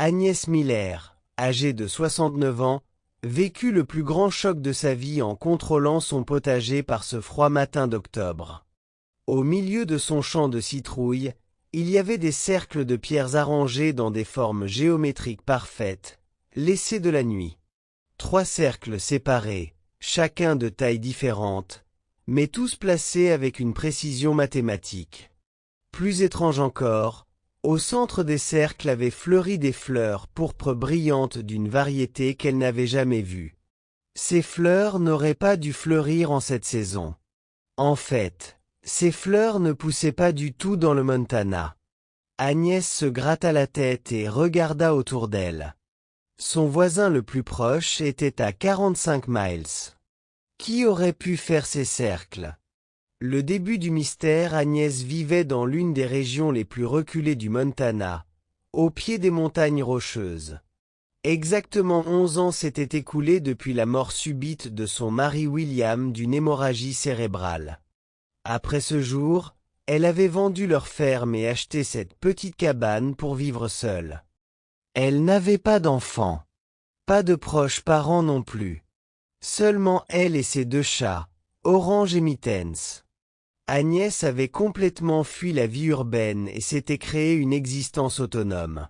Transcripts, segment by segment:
Agnès Miller, âgée de 69 ans, vécut le plus grand choc de sa vie en contrôlant son potager par ce froid matin d'octobre. Au milieu de son champ de citrouilles, il y avait des cercles de pierres arrangés dans des formes géométriques parfaites, laissés de la nuit. 3 cercles séparés, chacun de taille différente, mais tous placés avec une précision mathématique. Plus étrange encore, au centre des cercles avaient fleuri des fleurs pourpres brillantes d'une variété qu'elle n'avait jamais vue. Ces fleurs n'auraient pas dû fleurir en cette saison. En fait, ces fleurs ne poussaient pas du tout dans le Montana. Agnès se gratta la tête et regarda autour d'elle. Son voisin le plus proche était à 45 miles. Qui aurait pu faire ces cercles? Le début du mystère. Agnès vivait dans l'une des régions les plus reculées du Montana, au pied des montagnes rocheuses. Exactement 11 ans s'étaient écoulés depuis la mort subite de son mari William d'une hémorragie cérébrale. Après ce jour, elle avait vendu leur ferme et acheté cette petite cabane pour vivre seule. Elle n'avait pas d'enfants, pas de proches parents non plus. Seulement elle et ses 2 chats, Orange et Mittens. Agnès avait complètement fui la vie urbaine et s'était créée une existence autonome.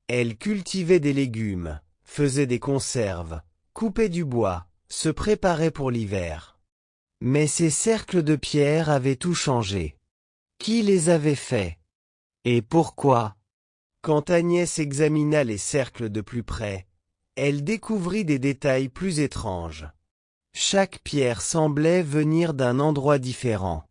Elle cultivait des légumes, faisait des conserves, coupait du bois, se préparait pour l'hiver. Mais ces cercles de pierre avaient tout changé. Qui les avait faits? Et pourquoi? Quand Agnès examina les cercles de plus près, elle découvrit des détails plus étranges. Chaque pierre semblait venir d'un endroit différent.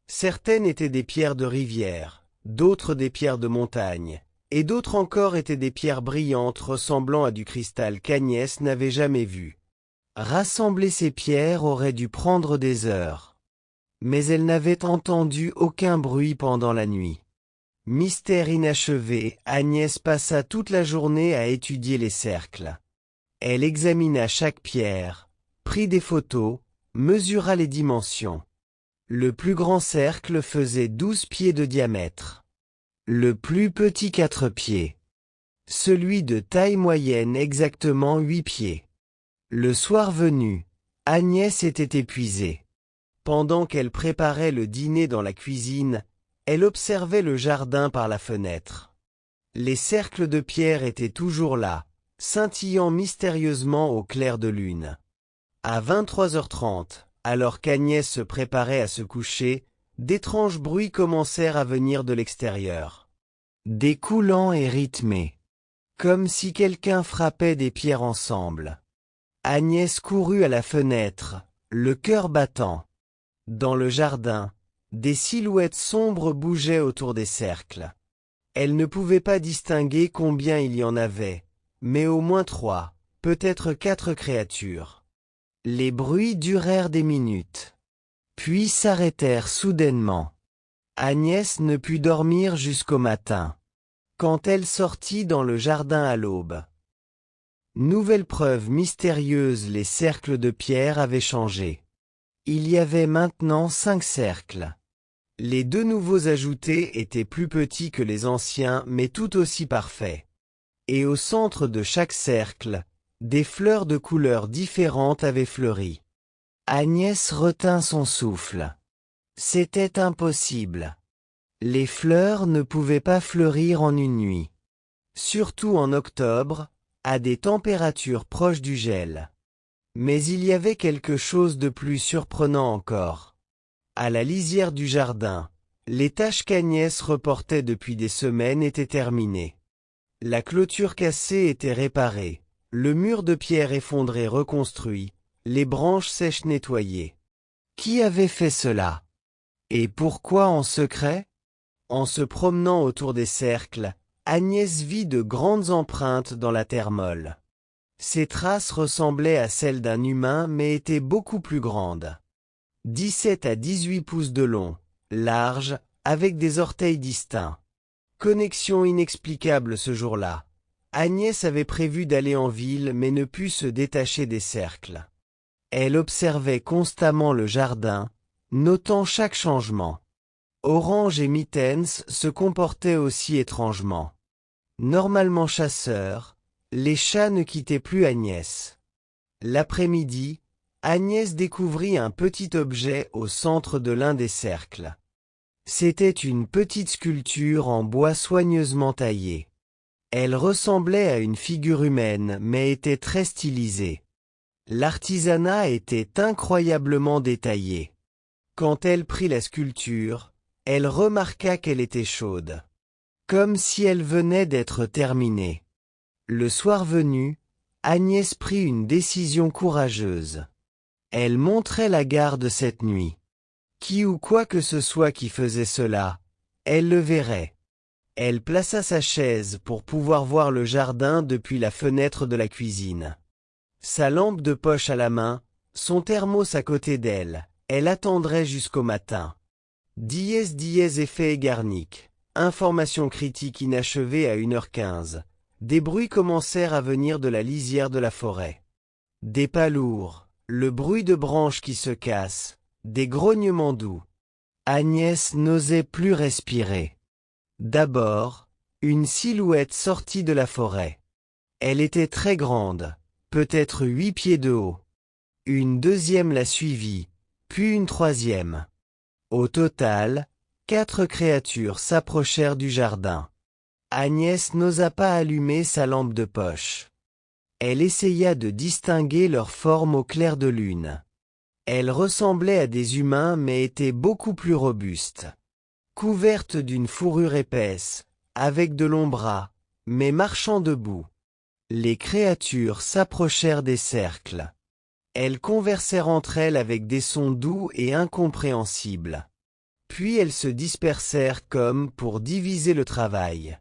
Certaines étaient des pierres de rivière, d'autres des pierres de montagne, et d'autres encore étaient des pierres brillantes ressemblant à du cristal qu'Agnès n'avait jamais vu. Rassembler ces pierres aurait dû prendre des heures. Mais elle n'avait entendu aucun bruit pendant la nuit. Mystère inachevé, Agnès passa toute la journée à étudier les cercles. Elle examina chaque pierre, prit des photos, mesura les dimensions. Le plus grand cercle faisait 12 pieds de diamètre. Le plus petit 4 pieds. Celui de taille moyenne exactement 8 pieds. Le soir venu, Agnès était épuisée. Pendant qu'elle préparait le dîner dans la cuisine, elle observait le jardin par la fenêtre. Les cercles de pierre étaient toujours là, scintillant mystérieusement au clair de lune. À 23h30, alors qu'Agnès se préparait à se coucher, d'étranges bruits commencèrent à venir de l'extérieur. Des coups lents et rythmés. Comme si quelqu'un frappait des pierres ensemble. Agnès courut à la fenêtre, le cœur battant. Dans le jardin, des silhouettes sombres bougeaient autour des cercles. Elle ne pouvait pas distinguer combien il y en avait, mais au moins 3, peut-être 4 créatures. Les bruits durèrent des minutes, puis s'arrêtèrent soudainement. Agnès ne put dormir jusqu'au matin, quand elle sortit dans le jardin à l'aube. Nouvelle preuve mystérieuse, les cercles de pierre avaient changé. Il y avait maintenant 5 cercles. Les 2 nouveaux ajoutés étaient plus petits que les anciens mais tout aussi parfaits. Et au centre de chaque cercle, des fleurs de couleurs différentes avaient fleuri. Agnès retint son souffle. C'était impossible. Les fleurs ne pouvaient pas fleurir en une nuit. Surtout en octobre, à des températures proches du gel. Mais il y avait quelque chose de plus surprenant encore. À la lisière du jardin, les tâches qu'Agnès reportait depuis des semaines étaient terminées. La clôture cassée était réparée, le mur de pierre effondré reconstruit, les branches sèches nettoyées. Qui avait fait cela? Et pourquoi en secret? En se promenant autour des cercles, Agnès vit de grandes empreintes dans la terre molle. Ces traces ressemblaient à celles d'un humain mais étaient beaucoup plus grandes. 17 à 18 pouces de long, larges, avec des orteils distincts. Connexion inexplicable ce jour-là. Agnès avait prévu d'aller en ville mais ne put se détacher des cercles. Elle observait constamment le jardin, notant chaque changement. Orange et Mittens se comportaient aussi étrangement. Normalement chasseurs, les chats ne quittaient plus Agnès. L'après-midi, Agnès découvrit un petit objet au centre de l'un des cercles. C'était une petite sculpture en bois soigneusement taillée. Elle ressemblait à une figure humaine mais était très stylisée. L'artisanat était incroyablement détaillé. Quand elle prit la sculpture, elle remarqua qu'elle était chaude. Comme si elle venait d'être terminée. Le soir venu, Agnès prit une décision courageuse. Elle montrait la garde cette nuit. Qui ou quoi que ce soit qui faisait cela, elle le verrait. Elle plaça sa chaise pour pouvoir voir le jardin depuis la fenêtre de la cuisine. Sa lampe de poche à la main, son thermos à côté d'elle, elle attendrait jusqu'au matin. Effet Egarnik. Information critique inachevée à 1h15. Des bruits commencèrent à venir de la lisière de la forêt. Des pas lourds, le bruit de branches qui se cassent, des grognements doux. Agnès n'osait plus respirer. D'abord, une silhouette sortit de la forêt. Elle était très grande, peut-être 8 pieds de haut. Une deuxième la suivit, puis une troisième. Au total, 4 créatures s'approchèrent du jardin. Agnès n'osa pas allumer sa lampe de poche. Elle essaya de distinguer leur forme au clair de lune. Elles ressemblaient à des humains mais étaient beaucoup plus robustes. Couvertes d'une fourrure épaisse, avec de longs bras, mais marchant debout. Les créatures s'approchèrent des cercles. Elles conversèrent entre elles avec des sons doux et incompréhensibles. Puis elles se dispersèrent comme pour diviser le travail.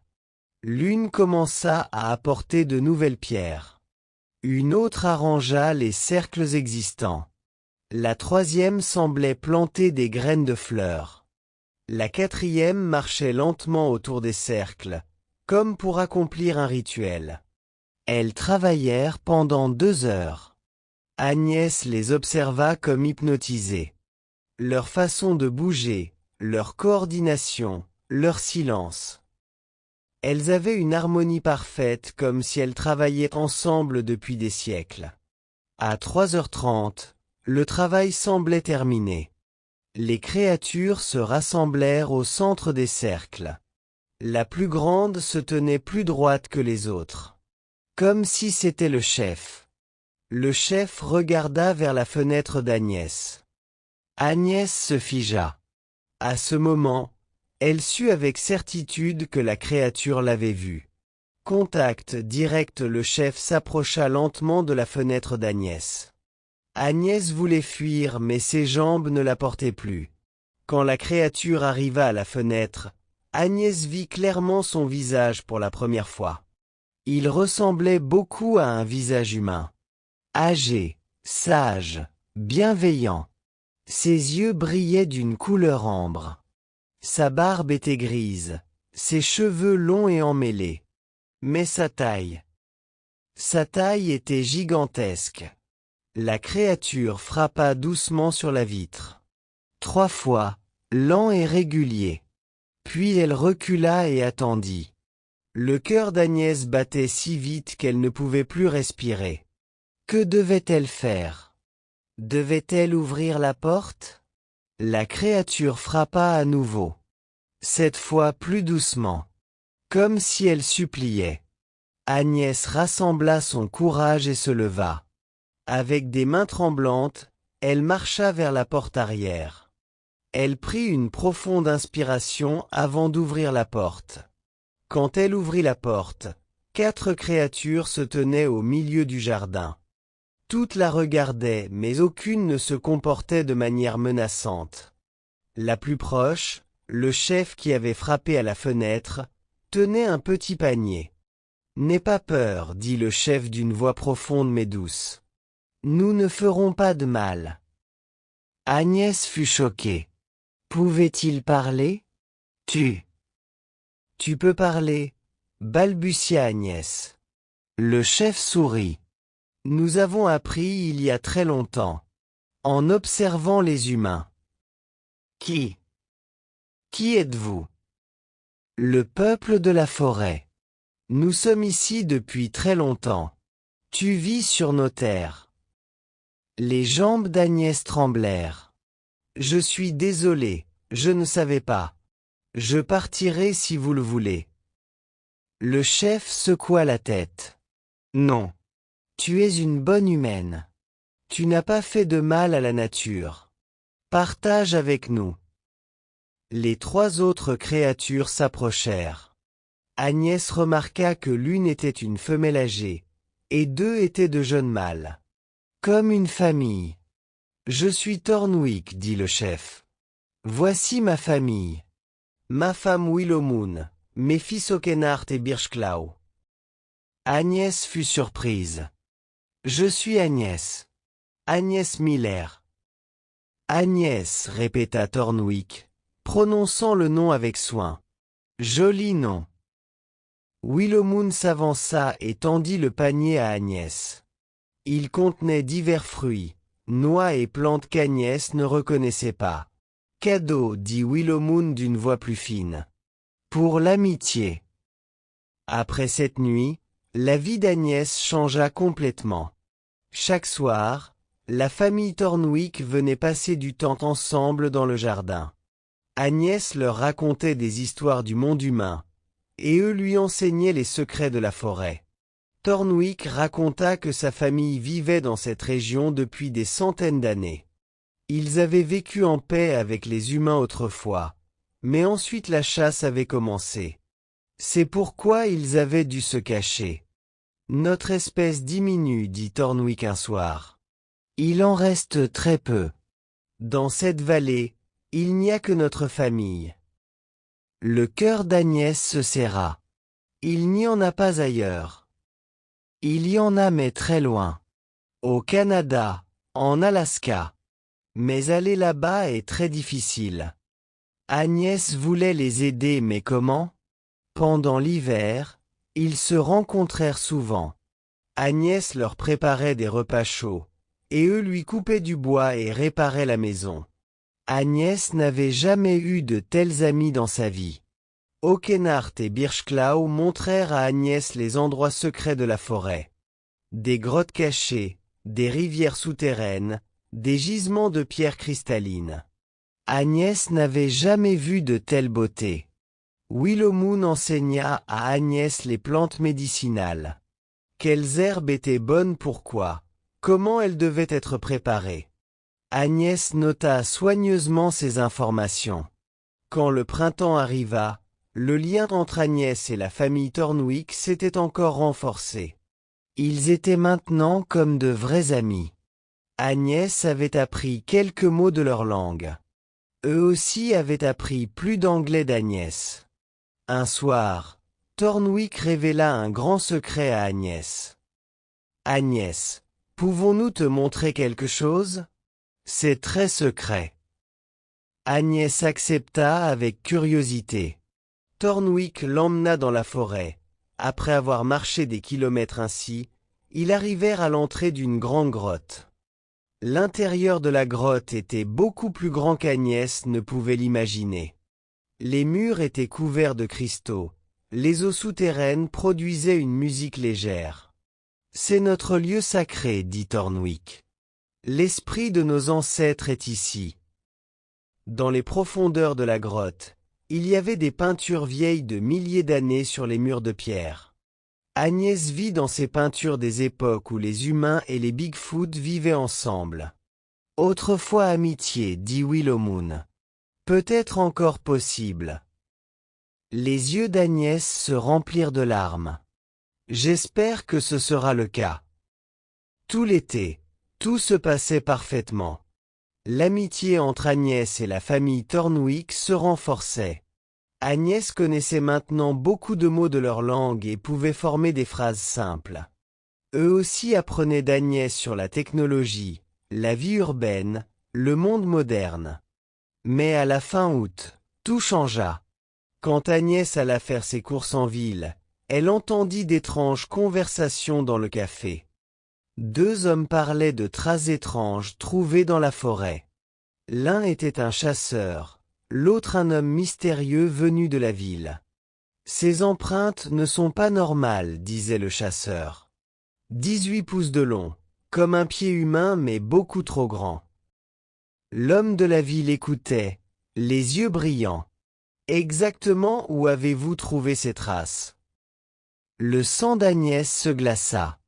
L'une commença à apporter de nouvelles pierres. Une autre arrangea les cercles existants. La troisième semblait planter des graines de fleurs. La quatrième marchait lentement autour des cercles, comme pour accomplir un rituel. Elles travaillèrent pendant 2 heures. Agnès les observa comme hypnotisée. Leur façon de bouger, leur coordination, leur silence. Elles avaient une harmonie parfaite comme si elles travaillaient ensemble depuis des siècles. À 3h30, le travail semblait terminé. Les créatures se rassemblèrent au centre des cercles. La plus grande se tenait plus droite que les autres. Comme si c'était le chef. Le chef regarda vers la fenêtre d'Agnès. Agnès se figea. À ce moment, elle sut avec certitude que la créature l'avait vue. Contact direct, le chef s'approcha lentement de la fenêtre d'Agnès. Agnès voulait fuir mais ses jambes ne la portaient plus. Quand la créature arriva à la fenêtre, Agnès vit clairement son visage pour la première fois. Il ressemblait beaucoup à un visage humain. Âgé, sage, bienveillant. Ses yeux brillaient d'une couleur ambre. Sa barbe était grise, ses cheveux longs et emmêlés. Mais sa taille était gigantesque. La créature frappa doucement sur la vitre. 3 fois, lent et régulier. Puis elle recula et attendit. Le cœur d'Agnès battait si vite qu'elle ne pouvait plus respirer. Que devait-elle faire? Devait-elle ouvrir la porte? La créature frappa à nouveau. Cette fois plus doucement. Comme si elle suppliait. Agnès rassembla son courage et se leva. Avec des mains tremblantes, elle marcha vers la porte arrière. Elle prit une profonde inspiration avant d'ouvrir la porte. Quand elle ouvrit la porte, 4 créatures se tenaient au milieu du jardin. Toutes la regardaient, mais aucune ne se comportait de manière menaçante. La plus proche, le chef qui avait frappé à la fenêtre, tenait un petit panier. « N'aie pas peur, dit le chef d'une voix profonde mais douce. Nous ne ferons pas de mal. » Agnès fut choquée. Pouvait-il parler? Tu peux parler, balbutia Agnès. Le chef sourit. Nous avons appris il y a très longtemps, en observant les humains. Qui êtes-vous? Le peuple de la forêt. Nous sommes ici depuis très longtemps. Tu vis sur nos terres. Les jambes d'Agnès tremblèrent. Je suis désolé, je ne savais pas. Je partirai si vous le voulez. Le chef secoua la tête. Non. Tu es une bonne humaine. Tu n'as pas fait de mal à la nature. Partage avec nous. Les trois autres créatures s'approchèrent. Agnès remarqua que l'une était une femelle âgée, et deux étaient de jeunes mâles. Comme une famille. Je suis Thornwick, dit le chef. Voici ma famille. Ma femme Willowmoon, mes fils Oakenhart et Birchclaw. Agnès fut surprise. Je suis Agnès. Agnès Miller. Agnès, répéta Thornwick, prononçant le nom avec soin. Joli nom. Willowmoon s'avança et tendit le panier à Agnès. Il contenait divers fruits, noix et plantes qu'Agnès ne reconnaissait pas. Cadeau, dit Willowmoon d'une voix plus fine. Pour l'amitié. Après cette nuit, la vie d'Agnès changea complètement. Chaque soir, la famille Thornwick venait passer du temps ensemble dans le jardin. Agnès leur racontait des histoires du monde humain, et eux lui enseignaient les secrets de la forêt. Thornwick raconta que sa famille vivait dans cette région depuis des centaines d'années. Ils avaient vécu en paix avec les humains autrefois, mais ensuite la chasse avait commencé. C'est pourquoi ils avaient dû se cacher. Notre espèce diminue, dit Thornwick un soir. Il en reste très peu. Dans cette vallée, il n'y a que notre famille. Le cœur d'Agnès se serra. Il n'y en a pas ailleurs. Il y en a mais très loin. Au Canada, en Alaska. Mais aller là-bas est très difficile. Agnès voulait les aider mais comment? Pendant l'hiver, ils se rencontrèrent souvent. Agnès leur préparait des repas chauds, et eux lui coupaient du bois et réparaient la maison. Agnès n'avait jamais eu de tels amis dans sa vie. Oakenhart et Birchclaw montrèrent à Agnès les endroits secrets de la forêt. Des grottes cachées, des rivières souterraines, des gisements de pierres cristallines. Agnès n'avait jamais vu de telle beauté. Willowmoon enseigna à Agnès les plantes médicinales. Quelles herbes étaient bonnes pourquoi, comment elles devaient être préparées. Agnès nota soigneusement ces informations. Quand le printemps arriva, le lien entre Agnès et la famille Thornwick s'était encore renforcé. Ils étaient maintenant comme de vrais amis. Agnès avait appris quelques mots de leur langue. Eux aussi avaient appris plus d'anglais d'Agnès. Un soir, Thornwick révéla un grand secret à Agnès. « Agnès, pouvons-nous te montrer quelque chose? C'est très secret. » Agnès accepta avec curiosité. Thornwick l'emmena dans la forêt. Après avoir marché des kilomètres ainsi, ils arrivèrent à l'entrée d'une grande grotte. L'intérieur de la grotte était beaucoup plus grand qu'Agnès ne pouvait l'imaginer. Les murs étaient couverts de cristaux. Les eaux souterraines produisaient une musique légère. « C'est notre lieu sacré, dit Thornwick. L'esprit de nos ancêtres est ici. » Dans les profondeurs de la grotte, il y avait des peintures vieilles de milliers d'années sur les murs de pierre. Agnès vit dans ces peintures des époques où les humains et les Bigfoot vivaient ensemble. « Autrefois amitié, dit Willowmoon. Peut-être encore possible. » Les yeux d'Agnès se remplirent de larmes. « J'espère que ce sera le cas. » Tout l'été, tout se passait parfaitement. L'amitié entre Agnès et la famille Thornwick se renforçait. Agnès connaissait maintenant beaucoup de mots de leur langue et pouvait former des phrases simples. Eux aussi apprenaient d'Agnès sur la technologie, la vie urbaine, le monde moderne. Mais à la fin août, tout changea. Quand Agnès alla faire ses courses en ville, elle entendit d'étranges conversations dans le café. Deux hommes parlaient de traces étranges trouvées dans la forêt. L'un était un chasseur, l'autre un homme mystérieux venu de la ville. Ces empreintes ne sont pas normales, disait le chasseur. 18 pouces de long, comme un pied humain mais beaucoup trop grand. L'homme de la ville écoutait, les yeux brillants. Exactement où avez-vous trouvé ces traces? Le sang d'Agnès se glaça.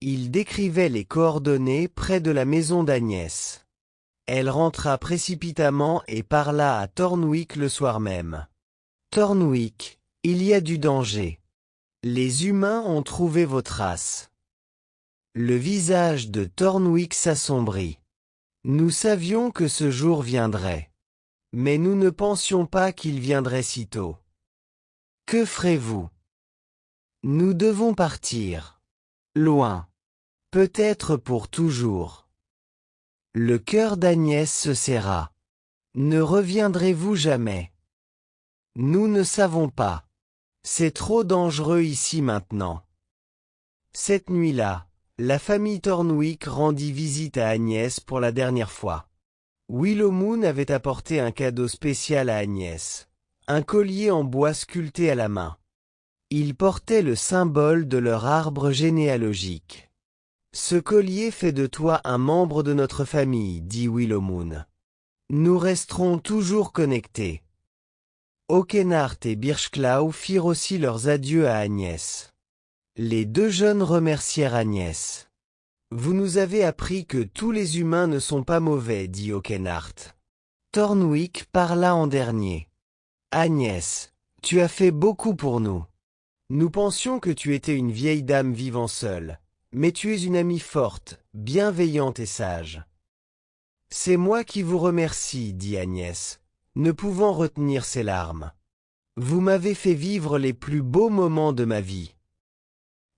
Il décrivait les coordonnées près de la maison d'Agnès. Elle rentra précipitamment et parla à Thornwick le soir même. Thornwick, il y a du danger. Les humains ont trouvé vos traces. Le visage de Thornwick s'assombrit. Nous savions que ce jour viendrait. Mais nous ne pensions pas qu'il viendrait si tôt. Que ferez-vous? Nous devons partir. Loin. Peut-être pour toujours. Le cœur d'Agnès se serra. Ne reviendrez-vous jamais? Nous ne savons pas. C'est trop dangereux ici maintenant. Cette nuit-là, la famille Thornwick rendit visite à Agnès pour la dernière fois. Willow Moon avait apporté un cadeau spécial à Agnès, un collier en bois sculpté à la main. Il portait le symbole de leur arbre généalogique. Ce collier fait de toi un membre de notre famille, dit Willow Moon. Nous resterons toujours connectés. Oakenhart et Birchclaw firent aussi leurs adieux à Agnès. Les deux jeunes remercièrent Agnès. Vous nous avez appris que tous les humains ne sont pas mauvais, dit Oakenhart. Thornwick parla en dernier. Agnès, tu as fait beaucoup pour nous. Nous pensions que tu étais une vieille dame vivant seule, mais tu es une amie forte, bienveillante et sage. C'est moi qui vous remercie, dit Agnès, ne pouvant retenir ses larmes. Vous m'avez fait vivre les plus beaux moments de ma vie.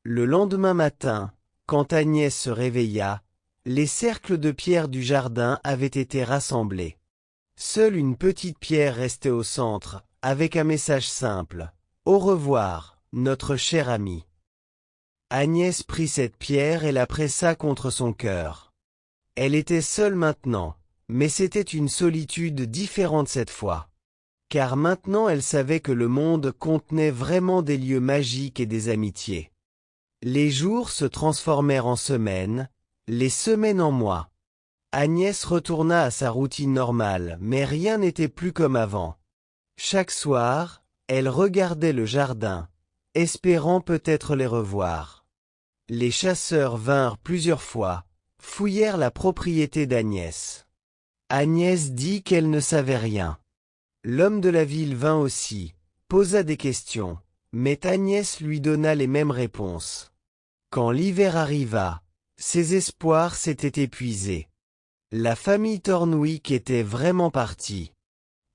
Le lendemain matin, quand Agnès se réveilla, les cercles de pierre du jardin avaient été rassemblés. Seule une petite pierre restait au centre, avec un message simple. Au revoir, notre cher ami. Agnès prit cette pierre et la pressa contre son cœur. Elle était seule maintenant, mais c'était une solitude différente cette fois. Car maintenant elle savait que le monde contenait vraiment des lieux magiques et des amitiés. Les jours se transformèrent en semaines, les semaines en mois. Agnès retourna à sa routine normale, mais rien n'était plus comme avant. Chaque soir, elle regardait le jardin, espérant peut-être les revoir. Les chasseurs vinrent plusieurs fois, fouillèrent la propriété d'Agnès. Agnès dit qu'elle ne savait rien. L'homme de la ville vint aussi, posa des questions, mais Agnès lui donna les mêmes réponses. Quand l'hiver arriva, ses espoirs s'étaient épuisés. La famille Thornwick était vraiment partie.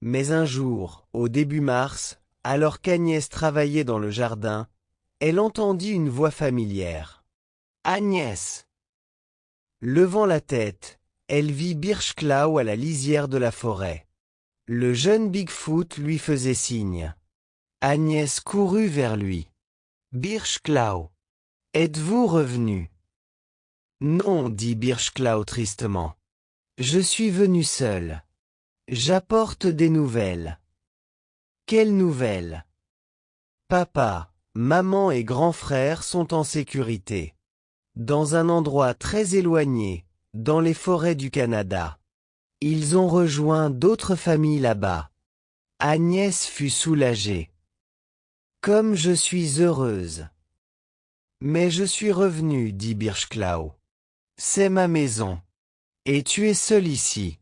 Mais un jour, au début mars, alors qu'Agnès travaillait dans le jardin, elle entendit une voix familière. « Agnès !» Levant la tête, elle vit Birchclaw à la lisière de la forêt. Le jeune Bigfoot lui faisait signe. Agnès courut vers lui. « Birchclaw, êtes-vous revenu ?» « Non, dit Birchclaw tristement. Je suis venu seul. J'apporte des nouvelles. » « Quelles nouvelles ?»« Papa, maman et grand frère sont en sécurité. Dans un endroit très éloigné, dans les forêts du Canada. Ils ont rejoint d'autres familles là-bas. » Agnès fut soulagée. « Comme je suis heureuse. »« Mais je suis revenu, dit Birchclaw. C'est ma maison. Et tu es seul ici.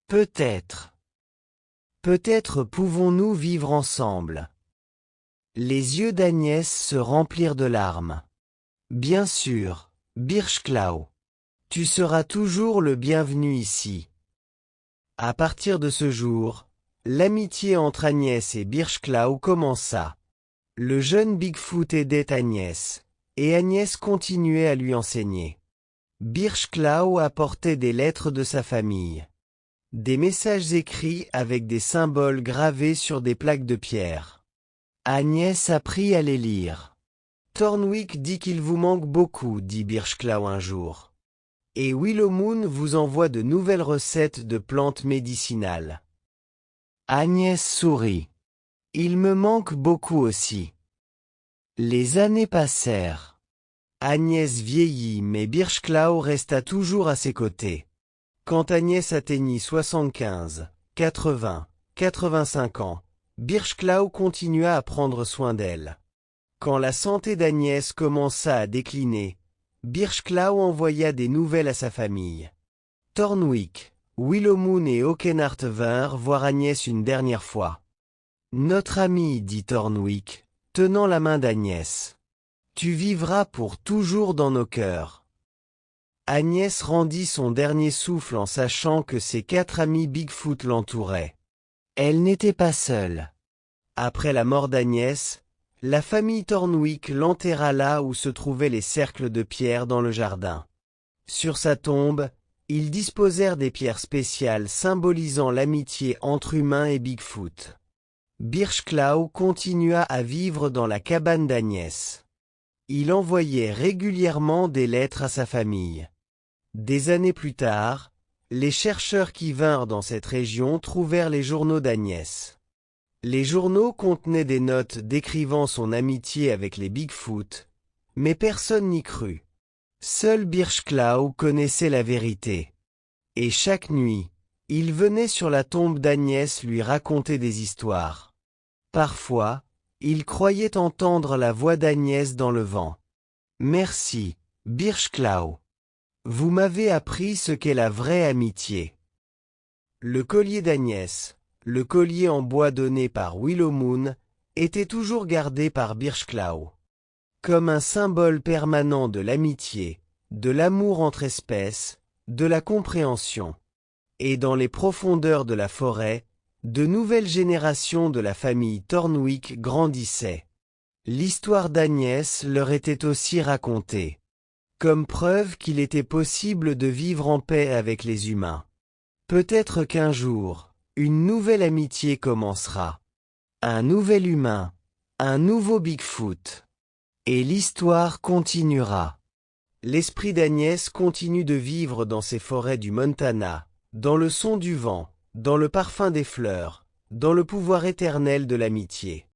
Peut-être. Peut-être pouvons-nous vivre ensemble. » Les yeux d'Agnès se remplirent de larmes. « Bien sûr, Birchclaw. Tu seras toujours le bienvenu ici. » À partir de ce jour, l'amitié entre Agnès et Birchclaw commença. Le jeune Bigfoot aidait Agnès, et Agnès continuait à lui enseigner. Birchclaw apportait des lettres de sa famille. Des messages écrits avec des symboles gravés sur des plaques de pierre. Agnès apprit à les lire. « Thornwick dit qu'il vous manque beaucoup, dit Birchclaw un jour. Et Willow Moon vous envoie de nouvelles recettes de plantes médicinales. » Agnès sourit. Il me manque beaucoup aussi. Les années passèrent. Agnès vieillit mais Birchklau resta toujours à ses côtés. Quand Agnès atteignit 75, 80, 85 ans, Birchklau continua à prendre soin d'elle. Quand la santé d'Agnès commença à décliner, Birchklau envoya des nouvelles à sa famille. Thornwick, Willowmoon et Oakenhart vinrent voir Agnès une dernière fois. « Notre ami, dit Thornwick, tenant la main d'Agnès. Tu vivras pour toujours dans nos cœurs. » Agnès rendit son dernier souffle en sachant que ses 4 amis Bigfoot l'entouraient. Elle n'était pas seule. Après la mort d'Agnès, la famille Thornwick l'enterra là où se trouvaient les cercles de pierre dans le jardin. Sur sa tombe, ils disposèrent des pierres spéciales symbolisant l'amitié entre humains et Bigfoot. Birchklau continua à vivre dans la cabane d'Agnès. Il envoyait régulièrement des lettres à sa famille. Des années plus tard, les chercheurs qui vinrent dans cette région trouvèrent les journaux d'Agnès. Les journaux contenaient des notes décrivant son amitié avec les Bigfoot, mais personne n'y crut. Seul Birchklau connaissait la vérité. Et chaque nuit, il venait sur la tombe d'Agnès lui raconter des histoires. Parfois, il croyait entendre la voix d'Agnès dans le vent. « Merci, Birchklau. Vous m'avez appris ce qu'est la vraie amitié. » Le collier d'Agnès, le collier en bois donné par Willowmoon, était toujours gardé par Birchklau. Comme un symbole permanent de l'amitié, de l'amour entre espèces, de la compréhension. Et dans les profondeurs de la forêt, de nouvelles générations de la famille Thornwick grandissaient. L'histoire d'Agnès leur était aussi racontée, comme preuve qu'il était possible de vivre en paix avec les humains. Peut-être qu'un jour, une nouvelle amitié commencera. Un nouvel humain, un nouveau Bigfoot. Et l'histoire continuera. L'esprit d'Agnès continue de vivre dans ces forêts du Montana, dans le son du vent, dans le parfum des fleurs, dans le pouvoir éternel de l'amitié.